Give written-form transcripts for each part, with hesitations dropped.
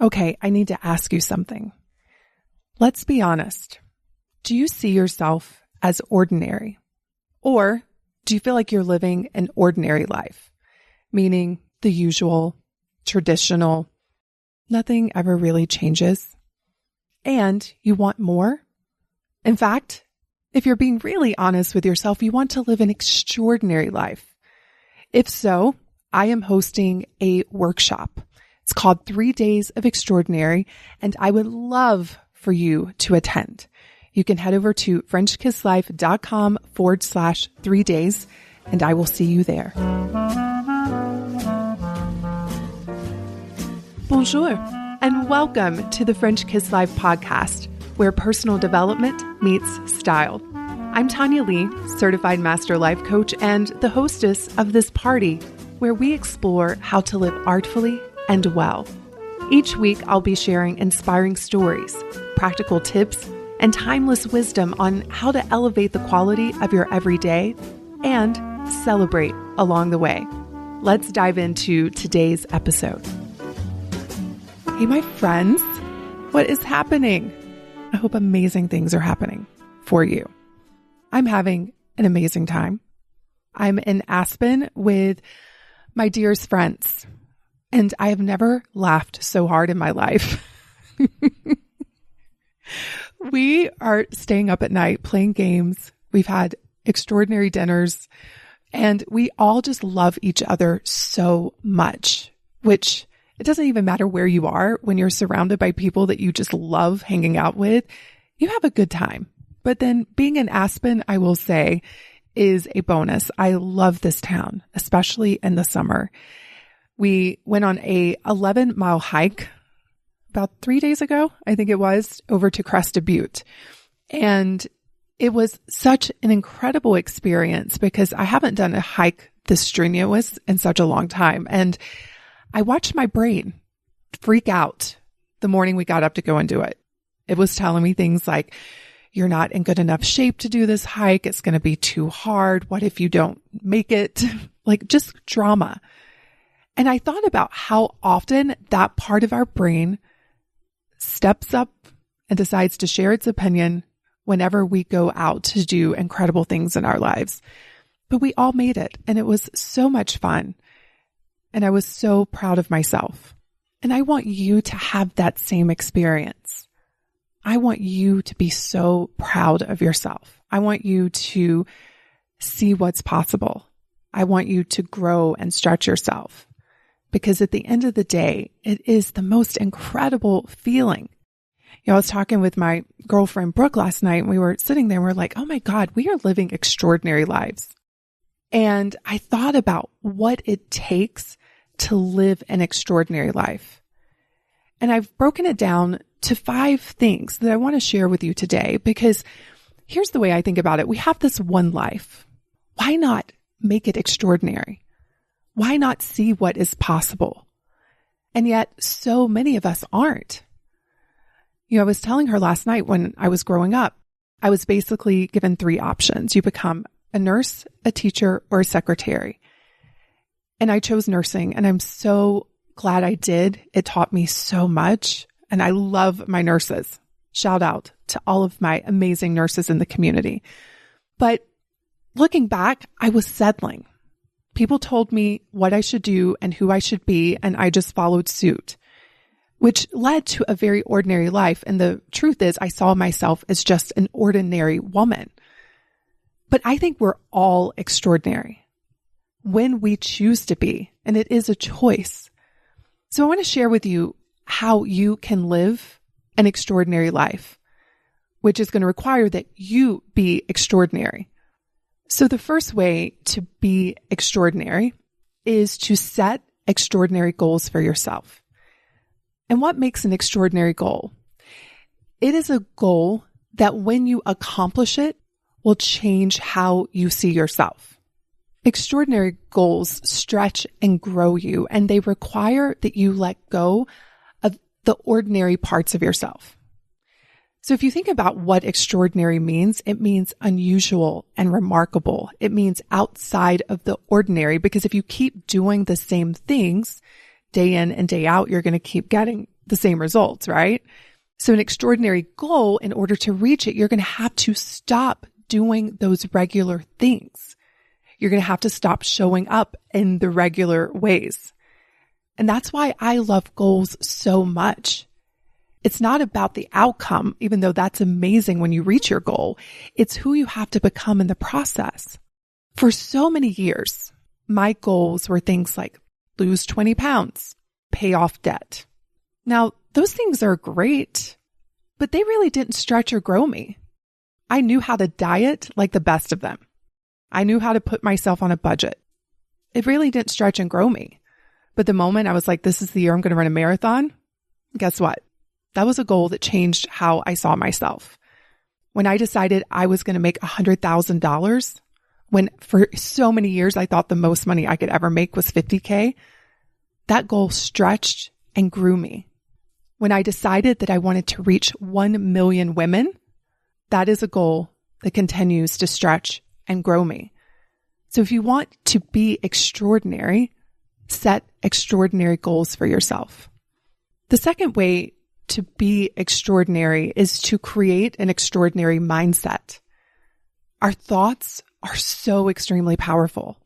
Okay, I need to ask you something. Let's be honest. Do you see yourself as ordinary? Or do you feel like you're living an ordinary life? Meaning the usual, traditional, nothing ever really changes. And you want more? In fact, if you're being really honest with yourself, you want to live an extraordinary life. If so, I am hosting a workshop. It's called 3 Days of Extraordinary, and I would love for you to attend. You can head over to FrenchKissLife.com/3 days, and I will see you there. Bonjour, and welcome to the French Kiss Life podcast, where personal development meets style. I'm Tanya Lee, certified master life coach and the hostess of this party, where we explore how to live artfully and well. Each week, I'll be sharing inspiring stories, practical tips, and timeless wisdom on how to elevate the quality of your everyday and celebrate along the way. Let's dive into today's episode. Hey, my friends, what is happening? I hope amazing things are happening for you. I'm having an amazing time. I'm in Aspen with my dearest friends, and I have never laughed so hard in my life. We are staying up at night playing games. We've had extraordinary dinners, and we all just love each other so much, which it doesn't even matter where you are. When you're surrounded by people that you just love hanging out with, you have a good time. But then being in Aspen, I will say, is a bonus. I love this town, especially in the summer. We went on a 11-mile hike about 3 days ago, I think it was, over to Crested Butte. And it was such an incredible experience because I haven't done a hike this strenuous in such a long time. And I watched my brain freak out the morning we got up to go and do it. It was telling me things like, you're not in good enough shape to do this hike. It's going to be too hard. What if you don't make it? Like just drama. And I thought about how often that part of our brain steps up and decides to share its opinion whenever we go out to do incredible things in our lives. But we all made it, and it was so much fun. And I was so proud of myself. And I want you to have that same experience. I want you to be so proud of yourself. I want you to see what's possible. I want you to grow and stretch yourself. Because at the end of the day, it is the most incredible feeling. You know, I was talking with my girlfriend Brooke last night, and we were sitting there and we're like, oh my God, we are living extraordinary lives. And I thought about what it takes to live an extraordinary life. And I've broken it down to 5 things that I want to share with you today, because here's the way I think about it. We have this one life. Why not make it extraordinary? Why not see what is possible? And yet so many of us aren't. You know, I was telling her last night when I was growing up, I was basically given 3 options. You become a nurse, a teacher, or a secretary. And I chose nursing, and I'm so glad I did. It taught me so much, and I love my nurses. Shout out to all of my amazing nurses in the community. But looking back, I was settling. People told me what I should do and who I should be, and I just followed suit, which led to a very ordinary life. And the truth is, I saw myself as just an ordinary woman. But I think we're all extraordinary when we choose to be, and it is a choice. So I want to share with you how you can live an extraordinary life, which is going to require that you be extraordinary. So the first way to be extraordinary is to set extraordinary goals for yourself. And what makes an extraordinary goal? It is a goal that when you accomplish it will change how you see yourself. Extraordinary goals stretch and grow you, and they require that you let go of the ordinary parts of yourself. So if you think about what extraordinary means, it means unusual and remarkable. It means outside of the ordinary, because if you keep doing the same things day in and day out, you're going to keep getting the same results, right? So an extraordinary goal, in order to reach it, you're going to have to stop doing those regular things. You're going to have to stop showing up in the regular ways. And that's why I love goals so much. It's not about the outcome, even though that's amazing when you reach your goal. It's who you have to become in the process. For so many years, my goals were things like lose 20 pounds, pay off debt. Now, those things are great, but they really didn't stretch or grow me. I knew how to diet like the best of them. I knew how to put myself on a budget. It really didn't stretch and grow me. But the moment I was like, this is the year I'm going to run a marathon, guess what? That was a goal that changed how I saw myself. When I decided I was going to make $100,000, when for so many years I thought the most money I could ever make was $50K, that goal stretched and grew me. When I decided that I wanted to reach 1 million women, that is a goal that continues to stretch and grow me. So if you want to be extraordinary, set extraordinary goals for yourself. The second way to be extraordinary is to create an extraordinary mindset. Our thoughts are so extremely powerful.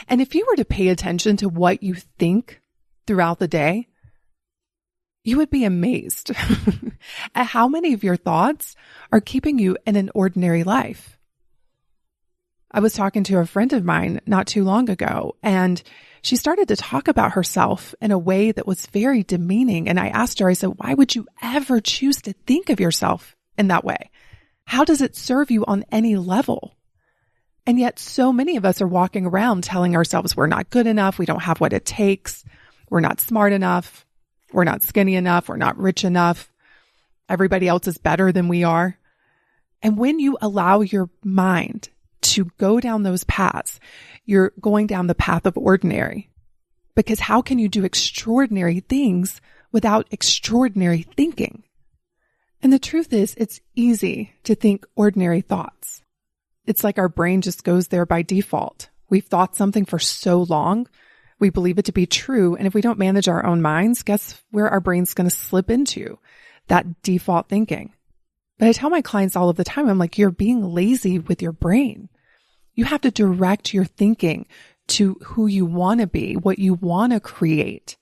And if you were to pay attention to what you think throughout the day, you would be amazed at how many of your thoughts are keeping you in an ordinary life. I was talking to a friend of mine not too long ago, and she started to talk about herself in a way that was very demeaning. And I asked her, I said, why would you ever choose to think of yourself in that way? How does it serve you on any level? And yet so many of us are walking around telling ourselves we're not good enough, we don't have what it takes, we're not smart enough, we're not skinny enough, we're not rich enough, everybody else is better than we are. And when you allow your mind to go down those paths, you're going down the path of ordinary. Because how can you do extraordinary things without extraordinary thinking? And the truth is, it's easy to think ordinary thoughts. It's like our brain just goes there by default. We've thought something for so long, we believe it to be true. And if we don't manage our own minds, guess where our brain's going to slip into? That default thinking. But I tell my clients all of the time, I'm like, you're being lazy with your brain. You have to direct your thinking to who you want to be, what you want to create,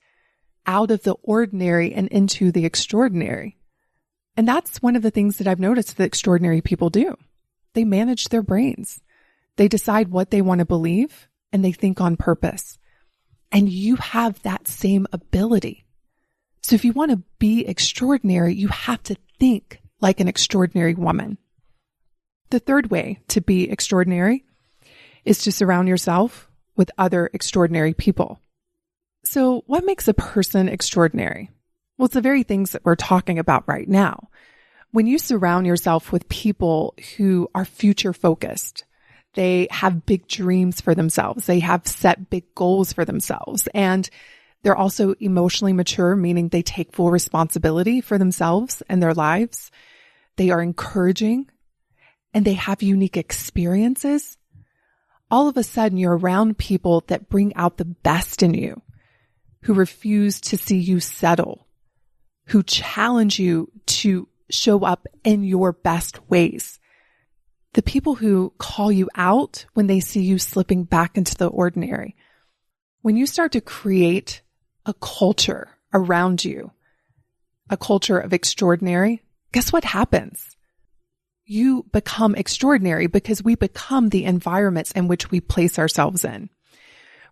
out of the ordinary and into the extraordinary. And that's one of the things that I've noticed that extraordinary people do. They manage their brains. They decide what they want to believe, and they think on purpose. And you have that same ability. So if you want to be extraordinary, you have to think like an extraordinary woman. The third way to be extraordinary is to surround yourself with other extraordinary people. So what makes a person extraordinary? Well, it's the very things that we're talking about right now. When you surround yourself with people who are future focused, they have big dreams for themselves. They have set big goals for themselves. And they're also emotionally mature, meaning they take full responsibility for themselves and their lives. They are encouraging and they have unique experiences. All of a sudden, you're around people that bring out the best in you, who refuse to see you settle, who challenge you to show up in your best ways. The people who call you out when they see you slipping back into the ordinary. When you start to create a culture around you, a culture of extraordinary, guess what happens? You become extraordinary because we become the environments in which we place ourselves in,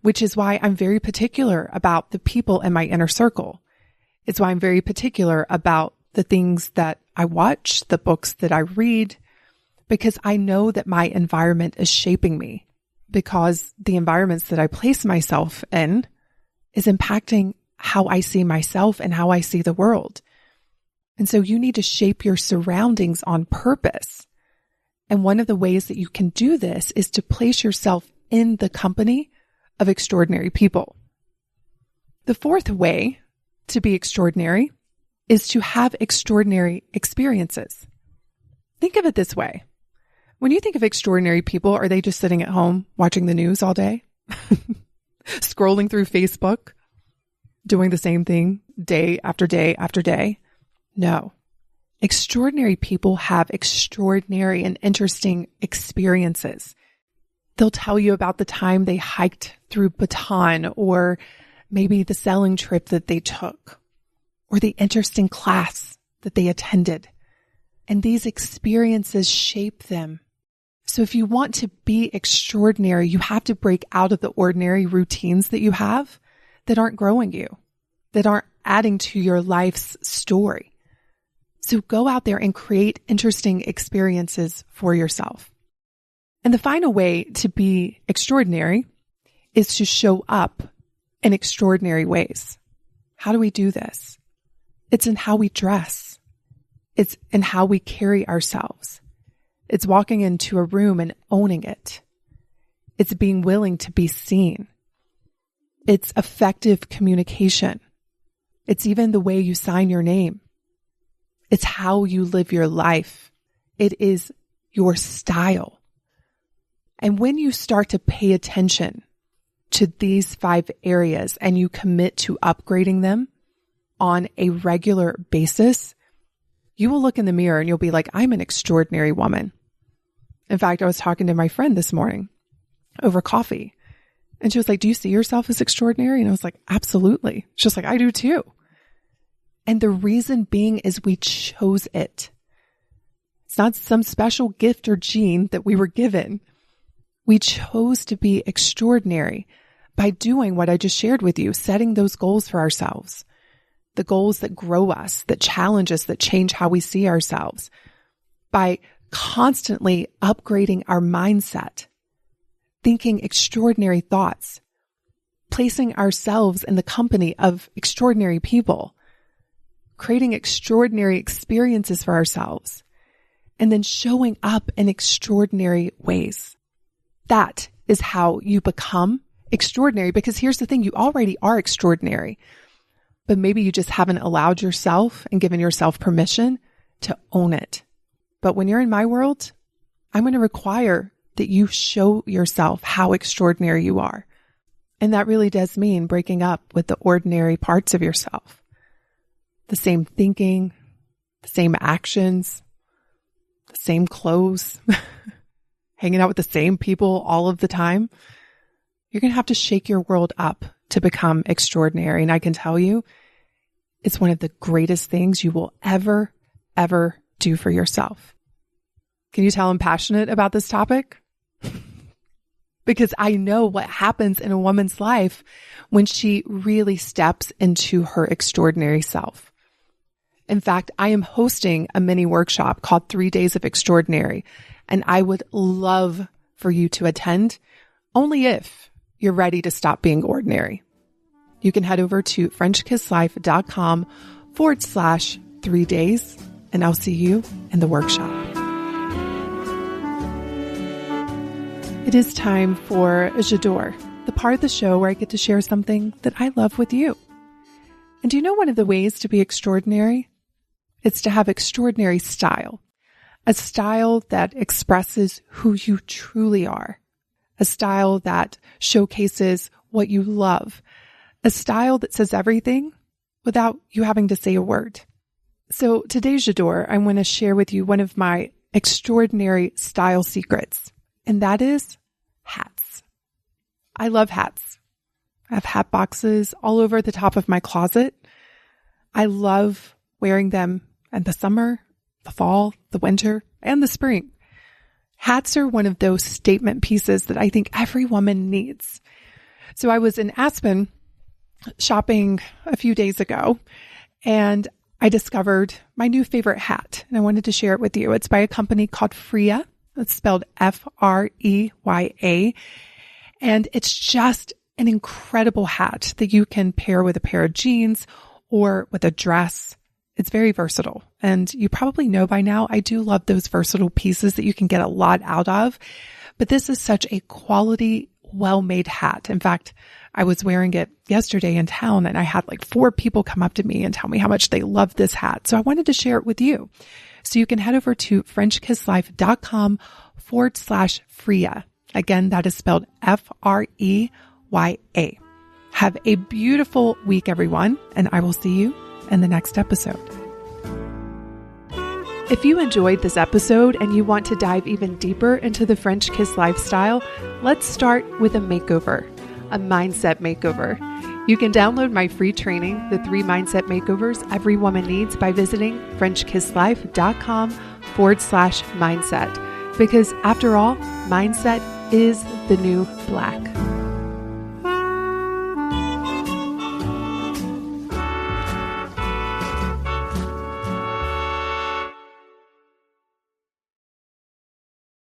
which is why I'm very particular about the people in my inner circle. It's why I'm very particular about the things that I watch, the books that I read, because I know that my environment is shaping me, because the environments that I place myself in is impacting how I see myself and how I see the world. And so you need to shape your surroundings on purpose. And one of the ways that you can do this is to place yourself in the company of extraordinary people. The fourth way to be extraordinary is to have extraordinary experiences. Think of it this way. When you think of extraordinary people, are they just sitting at home watching the news all day? Scrolling through Facebook? Doing the same thing day after day after day. No. Extraordinary people have extraordinary and interesting experiences. They'll tell you about the time they hiked through Bhutan, or maybe the sailing trip that they took, or the interesting class that they attended. And these experiences shape them. So if you want to be extraordinary, you have to break out of the ordinary routines that you have that aren't growing you, that aren't adding to your life's story. So go out there and create interesting experiences for yourself. And the final way to be extraordinary is to show up in extraordinary ways. How do we do this? It's in how we dress. It's in how we carry ourselves. It's walking into a room and owning it. It's being willing to be seen. It's effective communication. It's even the way you sign your name. It's how you live your life. It is your style. And when you start to pay attention to these 5 areas and you commit to upgrading them on a regular basis, you will look in the mirror and you'll be like, I'm an extraordinary woman. In fact, I was talking to my friend this morning over coffee, and she was like, do you see yourself as extraordinary? And I was like, absolutely. She was like, I do too. And the reason being is we chose it. It's not some special gift or gene that we were given. We chose to be extraordinary by doing what I just shared with you, setting those goals for ourselves, the goals that grow us, that challenge us, that change how we see ourselves, by constantly upgrading our mindset, thinking extraordinary thoughts, placing ourselves in the company of extraordinary people, creating extraordinary experiences for ourselves, and then showing up in extraordinary ways. That is how you become extraordinary, because here's the thing, you already are extraordinary, but maybe you just haven't allowed yourself and given yourself permission to own it. But when you're in my world, I'm going to require that you show yourself how extraordinary you are. And that really does mean breaking up with the ordinary parts of yourself. The same thinking, the same actions, the same clothes, hanging out with the same people all of the time. You're going to have to shake your world up to become extraordinary. And I can tell you, it's one of the greatest things you will ever do for yourself. Can you tell I'm passionate about this topic? Because I know what happens in a woman's life when she really steps into her extraordinary self. In fact, I am hosting a mini workshop called 3 Days of Extraordinary, and I would love for you to attend, only if you're ready to stop being ordinary. You can head over to FrenchKissLife.com/3 days, and I'll see you in the workshop. It is time for J'adore, the part of the show where I get to share something that I love with you. And do you know one of the ways to be extraordinary? It's to have extraordinary style, a style that expresses who you truly are, a style that showcases what you love, a style that says everything without you having to say a word. So today's J'adore, I want to share with you one of my extraordinary style secrets, and that is hats. I love hats. I have hat boxes all over the top of my closet. I love wearing them in the summer, the fall, the winter, and the spring. Hats are one of those statement pieces that I think every woman needs. So I was in Aspen shopping a few days ago, and I discovered my new favorite hat, and I wanted to share it with you. It's by a company called Freya. It's spelled Freya. And it's just an incredible hat that you can pair with a pair of jeans or with a dress. It's very versatile. And you probably know by now, I do love those versatile pieces that you can get a lot out of. But this is such a quality, well-made hat. In fact, I was wearing it yesterday in town, and I had like 4 people come up to me and tell me how much they love this hat. So I wanted to share it with you. So you can head over to FrenchKissLife.com/Freya. Again, that is spelled Freya. Have a beautiful week, everyone, and I will see you in the next episode. If you enjoyed this episode and you want to dive even deeper into the French kiss lifestyle, let's start with a makeover, a mindset makeover. You can download my free training, The 3 Mindset Makeovers Every Woman Needs, by visiting FrenchKissLife.com/mindset. Because after all, mindset is the new black.